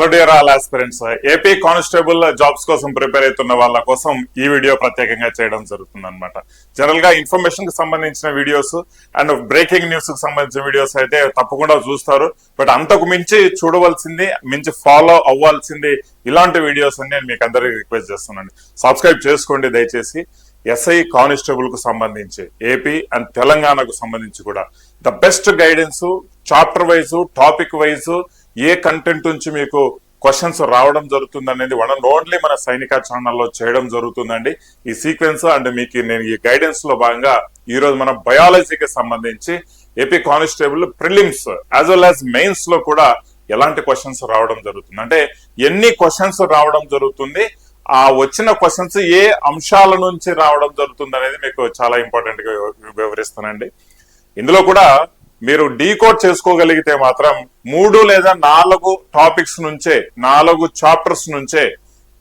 Hello dear all aspirants, AP constable jobs కోసం prepare అవుతున్న వాళ్ళ కోసం ఈ వీడియో ప్రత్యేకంగా చేయడం జరుగుతుంది అనమాట. జనరల్ గా ఇన్ఫర్మేషన్ కి సంబంధించిన వీడియోస్ అండ్ బ్రేకింగ్ న్యూస్ కి సంబంధించిన వీడియోస్ అయితే తప్పకుండా చూస్తారు. బట్ అంతకు మించి చూడవలసింది, మించి ఫాలో అవ్వాల్సింది ఇలాంటి వీడియోస్ అని నేను మీకు అందరికీ రిక్వెస్ట్ చేస్తున్నాను. సబ్స్క్రైబ్ చేసుకోండి దయచేసి. ఎస్ఐ కానిస్టేబుల్ కు సంబంధించి ఏపీ అండ్ తెలంగాణకు సంబంధించి కూడా the best guidance, chapter wise, topic wise, A content నుంచి మీకు క్వశ్చన్స్ రావడం జరుగుతుంది అనేది వన్ అండ్ ఓన్లీ మన సైనిక ఛానల్లో చేయడం జరుగుతుందండి. ఈ సీక్వెన్స్ అండ్ మీకు నేను ఈ గైడెన్స్ లో భాగంగా ఈ రోజు మన బయాలజీకి సంబంధించి AP constable prelims as well as mains లో కూడా ఎలాంటి క్వశ్చన్స్ రావడం జరుగుతుంది, అంటే ఎన్ని క్వశ్చన్స్ రావడం జరుగుతుంది, ఆ వచ్చిన క్వశ్చన్స్ ఏ అంశాల నుంచి రావడం జరుగుతుంది అనేది మీకు చాలా ఇంపార్టెంట్ గా వివరిస్తానండి. ఇందులో కూడా మీరు డీకోడ్ చేసుకోగలిగితే మాత్రం 3 లేదా 4 టాపిక్స్ నుంచే, 4 చాప్టర్స్ నుంచే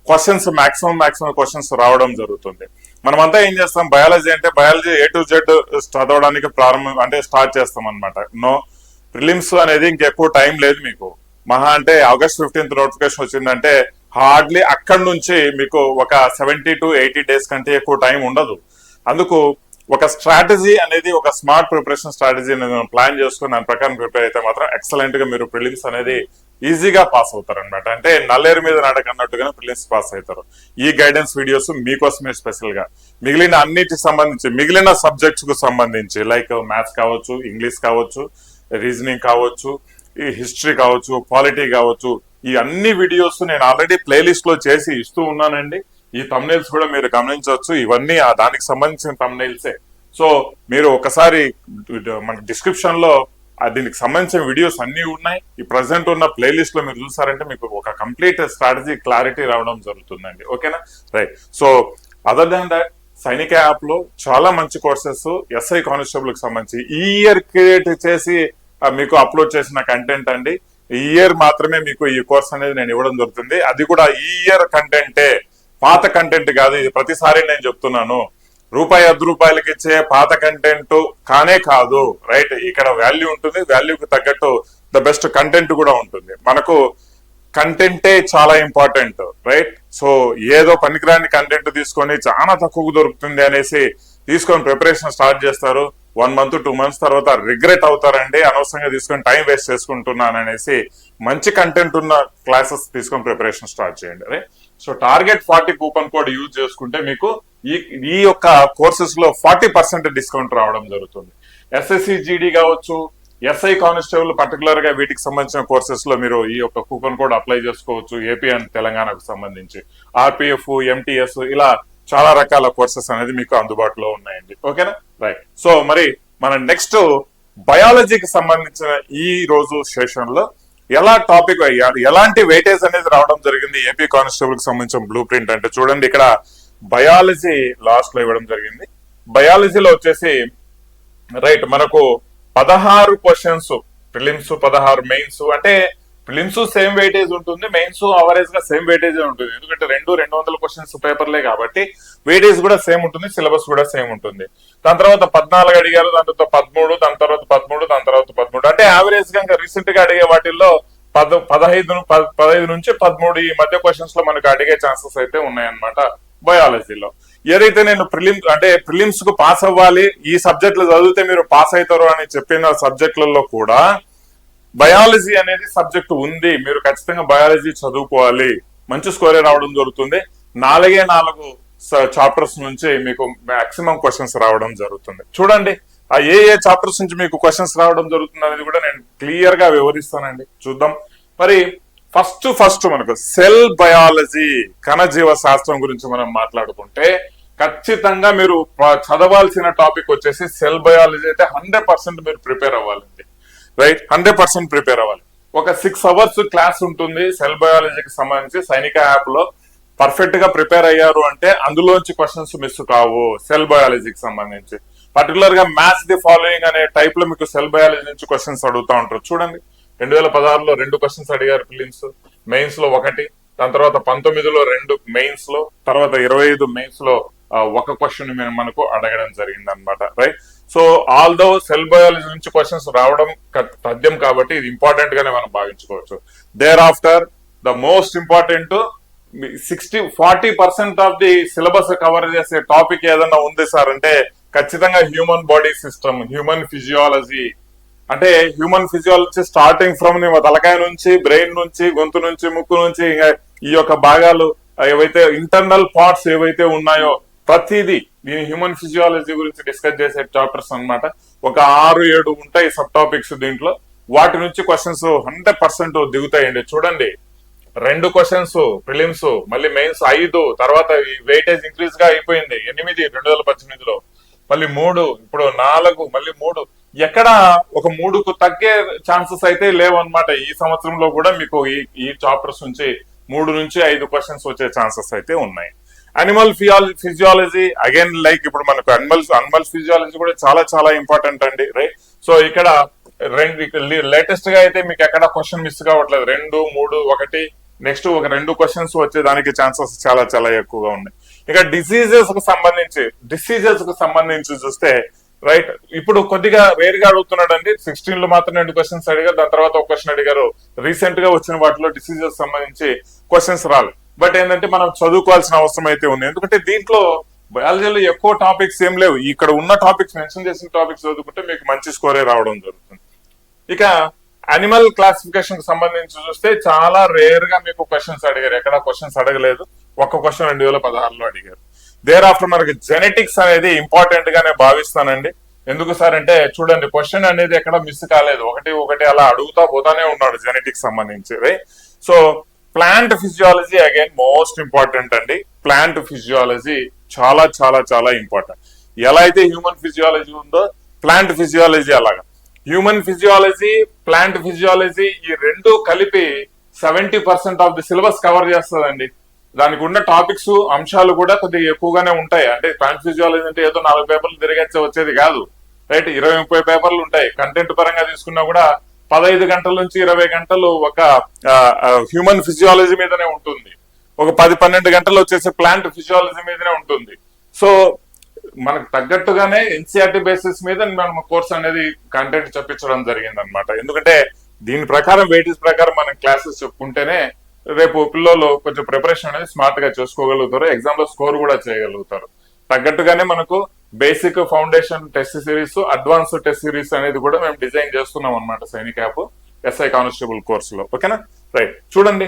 క్వశ్చన్స్ మాక్సిమం క్వశ్చన్స్ రావడం జరుగుతుంది. మనమంతా ఏం చేస్తాం, బయాలజీ అంటే బయాలజీ A to Z చదవడానికి స్టార్ట్ చేస్తాం అనమాట. నో, ప్రిలిమ్స్ అనేది ఇంకెక్కువ టైం లేదు మీకు. మహా అంటే August 15th నోటిఫికేషన్ వచ్చిందంటే హార్డ్లీ అక్కడి నుంచి మీకు ఒక 70 to 80 డేస్ కంటే ఎక్కువ టైం ఉండదు. అందుకు ఒక స్ట్రాటజీ అనేది, ఒక స్మార్ట్ ప్రిపరేషన్ స్ట్రాటజీ నేను ప్లాన్ చేసుకుని దాని ప్రకారం ప్రిపేర్ అయితే మాత్రం ఎక్సలెంట్ గా మీరు ప్రిలిమ్స్ అనేది ఈజీగా పాస్ అవుతారు అనమాట. అంటే నల్లేరు మీద నడకన్నట్టుగానే ప్రిలిమ్స్ పాస్ అవుతారు. ఈ గైడెన్స్ వీడియోస్ మీకోసమే స్పెషల్ గా. మిగిలిన అన్నిటికి సంబంధించి, మిగిలిన సబ్జెక్ట్స్ కు సంబంధించి లైక్ మ్యాథ్స్ కావచ్చు, ఇంగ్లీష్ కావచ్చు, రీజనింగ్ కావచ్చు, ఈ హిస్టరీ కావచ్చు, పాలిటీ కావచ్చు, ఈ అన్ని వీడియోస్ నేను ఆల్రెడీ ప్లేలిస్ట్ లో చేసి ఇస్తూ ఉన్నానండి. ఈ తమ్నైల్స్ కూడా మీరు గమనించవచ్చు. ఇవన్నీ దానికి సంబంధించిన తమ్నైల్సే. సో మీరు ఒకసారి మన డిస్క్రిప్షన్ లో దీనికి సంబంధించిన వీడియోస్ అన్ని ఉన్నాయి. ఈ ప్రజెంట్ ఉన్న ప్లేలిస్ట్ లో మీరు చూసారంటే మీకు ఒక కంప్లీట్ స్ట్రాటజీ, క్లారిటీ రావడం జరుగుతుందండి. ఓకేనా, right. So other than that, సైనిక యాప్ లో చాలా మంచి కోర్సెస్ ఎస్ఐ కానిస్టేబుల్ కి సంబంధించి ఈ ఇయర్ క్రియేట్ చేసి మీకు అప్లోడ్ చేసిన కంటెంట్ అండి. ఈ ఇయర్ మాత్రమే మీకు ఈ కోర్స్ అనేది నేను ఇవ్వడం జరుగుతుంది. అది కూడా ఈ ఇయర్ కంటెంటే, పాత కంటెంట్ కాదు. ఇది ప్రతిసారి నేను చెప్తున్నాను, ₹10 ఇచ్చే పాత కంటెంట్ కానే కాదు. రైట్, ఇక్కడ వాల్యూ ఉంటుంది, వాల్యూకి తగ్గట్టు ద బెస్ట్ కంటెంట్ కూడా ఉంటుంది. మనకు కంటెంటే చాలా ఇంపార్టెంట్, రైట్. సో ఏదో పనికిరాని కంటెంట్ తీసుకొని చాలా తక్కువ దొరుకుతుంది అనేసి తీసుకొని ప్రిపరేషన్ స్టార్ట్ చేస్తారు. 1 month 2 months తర్వాత రిగ్రెట్ అవుతారండి. అనవసరంగా తీసుకొని టైం వేస్ట్ చేసుకుంటున్నాను అనేసి మంచి కంటెంట్ ఉన్న క్లాసెస్ తీసుకొని ప్రిపరేషన్ స్టార్ట్ చేయండి. Right. So target 40 coupon code use చేసుకుంటే మీకు ఈ యొక్క కోర్సెస్ లో 40% డిస్కౌంట్ రావడం జరుగుతుంది. ఎస్ఎస్సి జీడీ కావచ్చు, ఎస్ఐ కానిస్టేబుల్ పర్టికులర్ గా వీటికి సంబంధించిన కోర్సెస్ లో మీరు ఈ యొక్క కూపన్ కోడ్ అప్లై చేసుకోవచ్చు. ఏపీ అండ్ తెలంగాణకు సంబంధించి ఆర్పిఎఫ్, ఎంటీఎస్, ఇలా చాలా రకాల కోర్సెస్ అనేది మీకు అందుబాటులో ఉన్నాయండి. ఓకేనా, రైట్. సో మరి మన నెక్స్ట్ బయాలజీకి సంబంధించిన ఈ రోజు సెషన్ లో ఎలాంటి వెయిటేజ్ అనేది రావడం జరిగింది ఏపీ కానిస్టేబుల్ కి సంబంధించిన బ్లూ ప్రింట్ అంటే చూడండి, ఇక్కడ బయాలజీ లాస్ట్ లో ఇవ్వడం జరిగింది. బయాలజీలో వచ్చేసి రైట్ మనకు 16 క్వశ్చన్స్ ప్రిలిమ్స్, 16 మెయిన్స్. అంటే ప్రిలిమ్స్ సేమ్ వెయిటేజ్ ఉంటుంది, మెయిన్స్ అవరేజ్ గా సేమ్ వెయిటేజ్ ఉంటుంది. ఎందుకంటే 200 క్వశ్చన్స్ పేపర్లే కాబట్టి వెయిటేజ్ కూడా సేమ్ ఉంటుంది, సిలబస్ కూడా సేమ్ ఉంటుంది. దాని తర్వాత 14 అడిగారు, దాని తర్వాత 13, దాని తర్వాత 13, దాని తర్వాత 13. అంటే యావరేజ్ గా ఇంకా రీసెంట్ గా అడిగే వాటిల్లో 15 నుంచి 13 ఈ మధ్య క్వశ్చన్స్ లో మనకు అడిగే ఛాన్సెస్ అయితే ఉన్నాయన్నమాట బయాలజీలో. ఏదైతే నేను ప్రిలిమ్స్ కు పాస్ అవ్వాలి, ఈ సబ్జెక్టులు చదివితే మీరు పాస్ అవుతారు అని చెప్పిన సబ్జెక్టులలో కూడా బయాలజీ అనేది సబ్జెక్ట్ ఉంది. మీరు ఖచ్చితంగా బయాలజీ చదువుకోవాలి, మంచి స్కోరే రావడం జరుగుతుంది. 4 చాప్టర్స్ నుంచి మీకు మాక్సిమం క్వశ్చన్స్ రావడం జరుగుతుంది. చూడండి ఆ ఏ చాప్టర్స్ నుంచి మీకు క్వశ్చన్స్ రావడం జరుగుతుంది అనేది కూడా నేను క్లియర్ గా వివరిస్తానండి. చూద్దాం. మరి ఫస్ట్ మనకు సెల్ బయాలజీ, కణజీవ శాస్త్రం గురించి మనం మాట్లాడుకుంటే ఖచ్చితంగా మీరు చదవాల్సిన టాపిక్ వచ్చేసి సెల్ బయాలజీ అయితే 100% మీరు ప్రిపేర్ అవ్వాలండి. రైట్, 100% ప్రిపేర్ అవ్వాలి. ఒక 6 hours క్లాస్ ఉంటుంది సెల్ బయాలజీకి సంబంధించి సైనిక యాప్ లో. పర్ఫెక్ట్ గా ప్రిపేర్ అయ్యారు అంటే అందులోంచి క్వశ్చన్స్ మిస్ కావు. సెల్ బయాలజీకి సంబంధించి పర్టికులర్ గా మ్యాథ్స్ ది ఫాలోయింగ్ అనే టైప్ లో మీకు సెల్ బయాలజీ నుంచి క్వశ్చన్స్ అడుగుతూ ఉంటారు. చూడండి, 2016లో 2 క్వశ్చన్స్ అడిగారు ప్రిలిమ్స్, మెయిన్స్ లో 1, దాని తర్వాత 19లో 2 మెయిన్స్ లో, తర్వాత 25 మెయిన్స్ లో 1 క్వశ్చన్ మనకు అడగడం జరిగింది అనమాట. Right. So although cell biology నుంచి క్వశ్చన్స్ రావడం తథ్యం కాబట్టి ఇది ఇంపార్టెంట్ గానే మనం భావించుకోవచ్చు. Thereafter the most important 40% of the syllabus cover చేసే టాపిక్ ఏదన్నా ఉంది సార్ అంటే ఖచ్చితంగా human body system, human physiology. అంటే హ్యూమన్ ఫిజియాలజీ స్టార్టింగ్ ఫ్రమ్ తలకాయ నుంచి, బ్రెయిన్ నుంచి, గొంతు నుంచి, ముక్కు నుంచి, ఈ యొక్క భాగాలు ఏవైతే ఇంటర్నల్ పార్ట్స్ ఏవైతే ఉన్నాయో ప్రతిదీ దీని హ్యూమన్ ఫిజియాలజీ గురించి డిస్కస్ చేసే చాప్టర్స్ అన్నమాట. ఒక 6-7 ఉంటాయి సబ్ టాపిక్స్ దీంట్లో. వాటి నుంచి క్వశ్చన్స్ 100% దిగుతాయండి. చూడండి, 2 క్వశ్చన్స్ ప్రిలిమ్స్, మళ్ళీ మెయిన్స్ 5, తర్వాత వెయిటేజ్ ఇంక్రీజ్ గా అయిపోయింది 8 2018లో, మళ్ళీ 3, ఇప్పుడు 4, మళ్ళీ 3. ఎక్కడ ఒక 3కు తగ్గే ఛాన్సెస్ అయితే లేవన్నమాట. ఈ సంవత్సరంలో కూడా మీకు ఈ చాప్టర్స్ నుంచి 3 నుంచి 5 క్వశ్చన్స్ వచ్చే ఛాన్సెస్ అయితే ఉన్నాయి. అనిమల్ ఫిజియాలజీ అగైన్ లైక్ ఇప్పుడు మనకు అనిమల్ ఫిజియాలజీ కూడా చాలా చాలా ఇంపార్టెంట్ అండి, రైట్. సో ఇక్కడ లేటెస్ట్ గా అయితే మీకు ఎక్కడ క్వశ్చన్ మిస్ కావట్లేదు. 2, 3, 1, నెక్స్ట్ ఒక 2 క్వశ్చన్స్ వచ్చేదానికి ఛాన్సెస్ చాలా చాలా ఎక్కువగా ఉన్నాయి. ఇక డిసీజెస్ కు సంబంధించి చూస్తే రైట్, ఇప్పుడు కొద్దిగా రేర్ గా అడుగుతున్నాడు అండి. 16 లో మాత్రం 2 క్వశ్చన్స్ అడిగారు, దాని తర్వాత ఒక క్వశ్చన్ అడిగారు. రీసెంట్ గా వచ్చిన వాటిలో డిసీజెస్ సంబంధించి క్వశ్చన్స్ రాలేదు. బట్ ఏంటంటే మనం చదువుకోవాల్సిన అవసరం అయితే ఉంది. ఎందుకంటే దీంట్లో బయాలజీలో ఎక్కువ టాపిక్స్ ఏం లేవు. ఇక్కడ ఉన్న టాపిక్స్, మెన్షన్ చేసిన టాపిక్స్ చదువుకుంటే మీకు మంచి స్కోరే రావడం జరుగుతుంది. ఇక అనిమల్ క్లాసిఫికేషన్ కి సంబంధించి చూస్తే చాలా రేర్ గా మీకు క్వశ్చన్స్ అడిగారు. ఎక్కడ క్వశ్చన్స్ అడగలేదు. ఒక్క క్వశ్చన్ 2016లో అడిగారు. దేర్ ఆఫ్టర్ మనకి జెనెటిక్స్ అనేది ఇంపార్టెంట్ గానే భావిస్తానండి. ఎందుకు సార్ అంటే చూడండి, క్వశ్చన్ అనేది ఎక్కడ మిస్ కాలేదు. ఒకటి అలా అడుగుతా పోతానే ఉన్నాడు జెనెటిక్స్ సంబంధించి, right. So plant physiology again most important అండి. ప్లాంట్ ఫిజియాలజీ చాలా చాలా చాలా ఇంపార్టెంట్. ఎలా అయితే హ్యూమన్ ఫిజియాలజీ ఉందో ప్లాంట్ ఫిజియాలజీ అలాగా. హ్యూమన్ ఫిజియాలజీ, ప్లాంట్ ఫిజియాలజీ ఈ 2 కలిపి 70% ఆఫ్ ది సిలబస్ కవర్ చేస్తుందండి. దానికి ఉన్న టాపిక్స్, అంశాలు కూడా కొద్దిగా ఎక్కువగానే ఉంటాయి. అంటే ప్లాంట్ ఫిజియాలజీ అంటే ఏదో 4 పేపర్లు తిరిగేచ్చే వచ్చేది కాదు, రైట్. 20-30 పేపర్లు ఉంటాయి. కంటెంట్ పరంగా తీసుకున్నా కూడా 15 గంటల నుంచి 20 గంటలు ఒక హ్యూమన్ ఫిజియాలజీ మీదనే ఉంటుంది. ఒక 10-12 గంటలు వచ్చేసి ప్లాంట్ ఫిజియాలజీ మీదనే ఉంటుంది. సో మనకు తగ్గట్టుగానే ఎన్సీఆర్టీ బేసిస్ మీద మనం కోర్స్ అనేది కంటెంట్ చెప్పించడం జరిగింది అనమాట. ఎందుకంటే దీని ప్రకారం వెయిటేజ్ ప్రకారం మనం క్లాసెస్ చెప్పుకుంటేనే రేపు పిల్లలు కొంచెం ప్రిపరేషన్ అనేది స్మార్ట్ గా చేసుకోగలుగుతారు, ఎగ్జామ్ లో స్కోర్ కూడా చేయగలుగుతారు. తగ్గట్టుగానే మనకు basic, foundation test series, advance test series అనేది కూడా మేము డిజైన్ చేస్తున్నాం అనమాట సైనిక్ యాప్ ఎస్ఐ కానిస్టేబుల్ కోర్సులో, ఓకేనా, రైట్. చూడండి,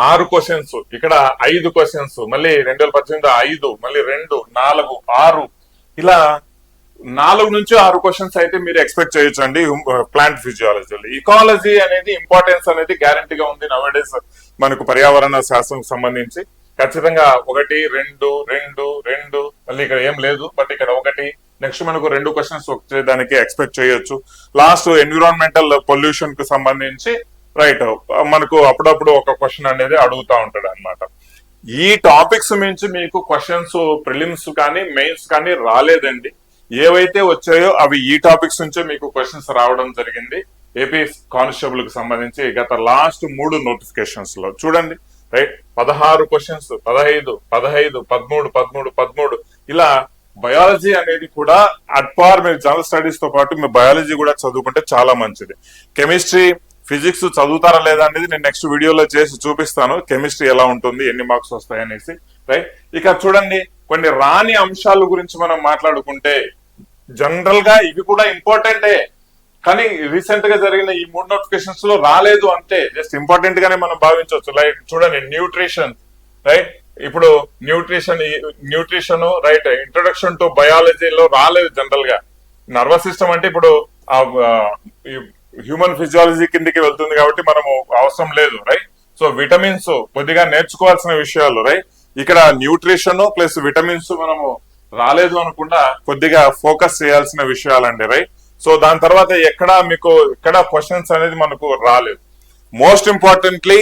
6 క్వశ్చన్స్, ఇక్కడ 5 క్వశ్చన్స్, మళ్ళీ 2018 5, మళ్ళీ 2, 4, 6, ఇలా 4 నుంచి 6 క్వశ్చన్స్ అయితే మీరు ఎక్స్పెక్ట్ చేయొచ్చు అండి ప్లాంట్ ఫిజియాలజీలో. ఇకాలజీ అనేది ఇంపార్టెన్స్ అనేది గ్యారంటీగా ఉంది నవడేస్ మనకు పర్యావరణ శాస్త్రం సంబంధించి. ఖచ్చితంగా 1, 2, 2, 2, మళ్ళీ ఇక్కడ ఏం లేదు, బట్ ఇక్కడ 1, నెక్స్ట్ మనకు 2 క్వశ్చన్స్ వచ్చేదానికి ఎక్స్పెక్ట్ చేయొచ్చు. లాస్ట్ ఎన్విరాన్మెంటల్ పొల్యూషన్ కు సంబంధించి రైట్ మనకు అప్పుడప్పుడు ఒక క్వశ్చన్ అనేది అడుగుతా ఉంటాడు అనమాట. ఈ టాపిక్స్ నుంచి మీకు క్వశ్చన్స్ ప్రిలిమ్స్ కానీ మెయిన్స్ కానీ రాలేదండి. ఏవైతే వచ్చాయో అవి ఈ టాపిక్స్ నుంచే మీకు క్వశ్చన్స్ రావడం జరిగింది. ఏపీ కానిస్టేబుల్ కి సంబంధించి గత లాస్ట్ 3 నోటిఫికేషన్స్ లో చూడండి, రైట్, 16 క్వశ్చన్స్, 15, 13, 13, ఇలా బయాలజీ అనేది కూడా అట్ పార్. మీరు జనరల్ స్టడీస్ తో పాటు మీ బయాలజీ కూడా చదువుకుంటే చాలా మంచిది. కెమిస్ట్రీ, ఫిజిక్స్ చదువుతారా లేదా అనేది నేను నెక్స్ట్ వీడియోలో చేసి చూపిస్తాను. కెమిస్ట్రీ ఎలా ఉంటుంది, ఎన్ని మార్క్స్ వస్తాయి అనేసి, రైట్. ఇక చూడండి, కొన్ని రాని అంశాల గురించి మనం మాట్లాడుకుంటే జనరల్ గా ఇవి కూడా ఇంపార్టెంటే, కానీ రీసెంట్ గా జరిగిన ఈ 3 నోటిఫికేషన్స్ లో రాలేదు అంటే జస్ట్ ఇంపార్టెంట్ గానే మనం భావించవచ్చు. లైక్ చూడండి, న్యూట్రిషన్, రైట్. ఇప్పుడు న్యూట్రిషన్ రైట్, ఇంట్రొడక్షన్ టు బయాలజీలో రాలేదు జనరల్ గా. నర్వస్ సిస్టమ్ అంటే ఇప్పుడు హ్యూమన్ ఫిజియాలజీ కిందకి వెళ్తుంది కాబట్టి మనము అవసరం లేదు, రైట్. సో విటమిన్స్ కొద్దిగా నేర్చుకోవాల్సిన విషయాలు, రైట్. ఇక్కడ న్యూట్రిషన్ ప్లస్ విటమిన్స్ మనము రాలేదు అనుకుండా కొద్దిగా ఫోకస్ చేయాల్సిన విషయాలండి, రైట్. సో దాని తర్వాత ఎక్కడ క్వశ్చన్స్ అనేది మనకు రాలేదు. మోస్ట్ ఇంపార్టెంట్లీ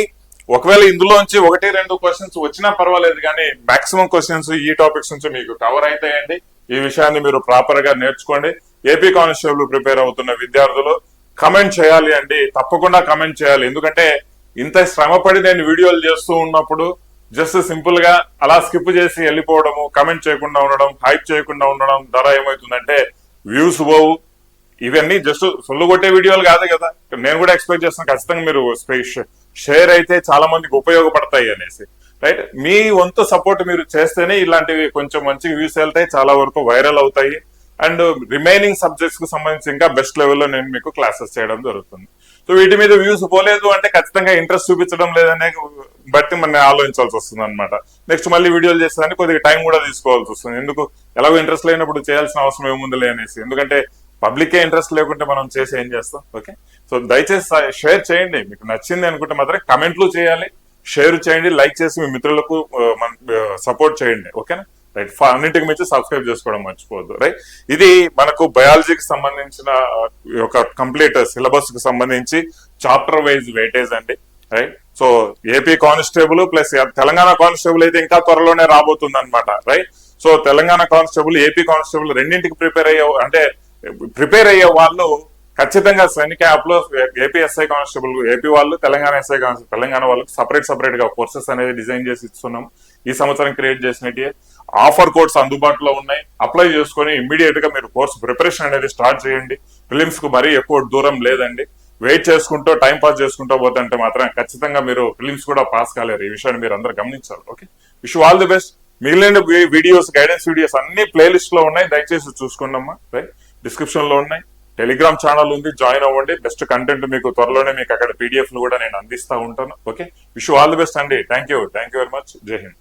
ఒకవేళ ఇందులోంచి 1-2 క్వశ్చన్స్ వచ్చినా పర్వాలేదు, కానీ మాక్సిమం క్వశ్చన్స్ ఈ టాపిక్స్ నుంచి మీకు కవర్ అవుతాయండి. ఈ విషయాన్ని మీరు ప్రాపర్ గా నేర్చుకోండి. ఏపీ కానిస్టేబుల్ ప్రిపేర్ అవుతున్న విద్యార్థులు కమెంట్ చేయాలి అండి, తప్పకుండా కమెంట్ చేయాలి. ఎందుకంటే ఇంత శ్రమపడి నేను వీడియోలు చేస్తూ ఉన్నప్పుడు జస్ట్ సింపుల్ గా అలా స్కిప్ చేసి వెళ్ళిపోవడము, కమెంట్ చేయకుండా ఉండడం, హైప్ చేయకుండా ఉండడం ద్వారా ఏమవుతుందంటే వ్యూస్ పోవు, ఇవన్నీ జస్ట్ సొల్లు కొట్టే వీడియోలు కాదు కదా, నేను కూడా ఎక్స్పెక్ట్ చేస్తాను ఖచ్చితంగా మీరు షేర్ అయితే చాలా మందికి ఉపయోగపడతాయి అనేసి, రైట్. మీ వంతు సపోర్ట్ మీరు చేస్తేనే ఇలాంటివి కొంచెం మంచి వ్యూస్ వెళ్తాయి, చాలా వరకు వైరల్ అవుతాయి. అండ్ రిమైనింగ్ సబ్జెక్ట్స్ కు సంబంధించి ఇంకా బెస్ట్ లెవెల్లో నేను మీకు క్లాసెస్ చేయడం జరుగుతుంది. సో వీటి మీద వ్యూస్ పోలేదు అంటే ఖచ్చితంగా ఇంట్రెస్ట్ చూపించడం లేదనే బట్టి మనం ఆలోచించాల్సి వస్తుంది అనమాట. నెక్స్ట్ మళ్ళీ వీడియోలు చేసేదానికి కొద్దిగా టైం కూడా తీసుకోవాల్సి వస్తుంది. ఎందుకు, ఎలాగో ఇంట్రెస్ట్ లేనప్పుడు చేయాల్సిన అవసరం ఏముంది అనేసి, ఎందుకంటే పబ్లికే ఇంట్రెస్ట్ లేకుంటే మనం చేసి ఏం చేస్తాం. ఓకే, సో దయచేసి షేర్ చేయండి, మీకు నచ్చింది అనుకుంటే మాత్రం కమెంట్లు చేయాలి, షేర్ చేయండి, లైక్ చేసి మీ మిత్రులకు సపోర్ట్ చేయండి. ఓకేనా, రైట్. అన్నింటికి మించి సబ్స్క్రైబ్ చేసుకోవడం మర్చిపోవద్దు, రైట్. ఇది మనకు బయాలజీకి సంబంధించిన ఒక కంప్లీట్ సిలబస్ కు సంబంధించి చాప్టర్ వైజ్ వెయిటేజ్ అండి, right. So AP constable plus Telangana constable అయితే ఇంకా త్వరలోనే రాబోతుంది అనమాట, right. So Telangana constable, AP constable రెండింటికి ప్రిపేర్ అయ్యే వాళ్ళు ఖచ్చితంగా సైనిక యాప్ లో ఏపీ ఎస్ఐ కానిస్టేబుల్ ఏపీ వాళ్ళు, తెలంగాణ ఎస్ఐ కానిస్టేబుల్ తెలంగాణ వాళ్ళకి సపరేట్ గా కోర్సెస్ అనేది డిజైన్ చేసి ఇస్తున్నాం. ఈ సంవత్సరం క్రియేట్ చేసినట్టు ఆఫర్ కోడ్స్ అందుబాటులో ఉన్నాయి, అప్లై చేసుకొని ఇమ్మీడియట్ గా మీరు కోర్స్ ప్రిపరేషన్ అనేది స్టార్ట్ చేయండి. ఫిలిమ్స్ కు మరీ ఎక్కువ దూరం లేదండి. వెయిట్ చేసుకుంటూ టైం పాస్ చేసుకుంటూ పోతుంటే మాత్రం ఖచ్చితంగా మీరు ఫిలిమ్స్ కూడా పాస్ కాలేరు. ఈ విషయాన్ని మీరు అందరూ గమనించాలి. Okay, wish all the best. మిగిలిన వీడియోస్, గైడెన్స్ వీడియోస్ అన్ని ప్లేలిస్ట్ లో ఉన్నాయి, దయచేసి చూసుకోండమ్మా, రైట్. డిస్క్రిప్షన్ లో ఉన్నాయి. టెలిగ్రామ్ ఛానల్ ఉంది, జాయిన్ అవ్వండి. బెస్ట్ కంటెంట్ మీకు త్వరలోనే మీకు అక్కడ పీడిఎఫ్ లు కూడా నేను అందిస్తా ఉంటాను. Okay, wish all the best అండి. Thank you very much. జై హింద్.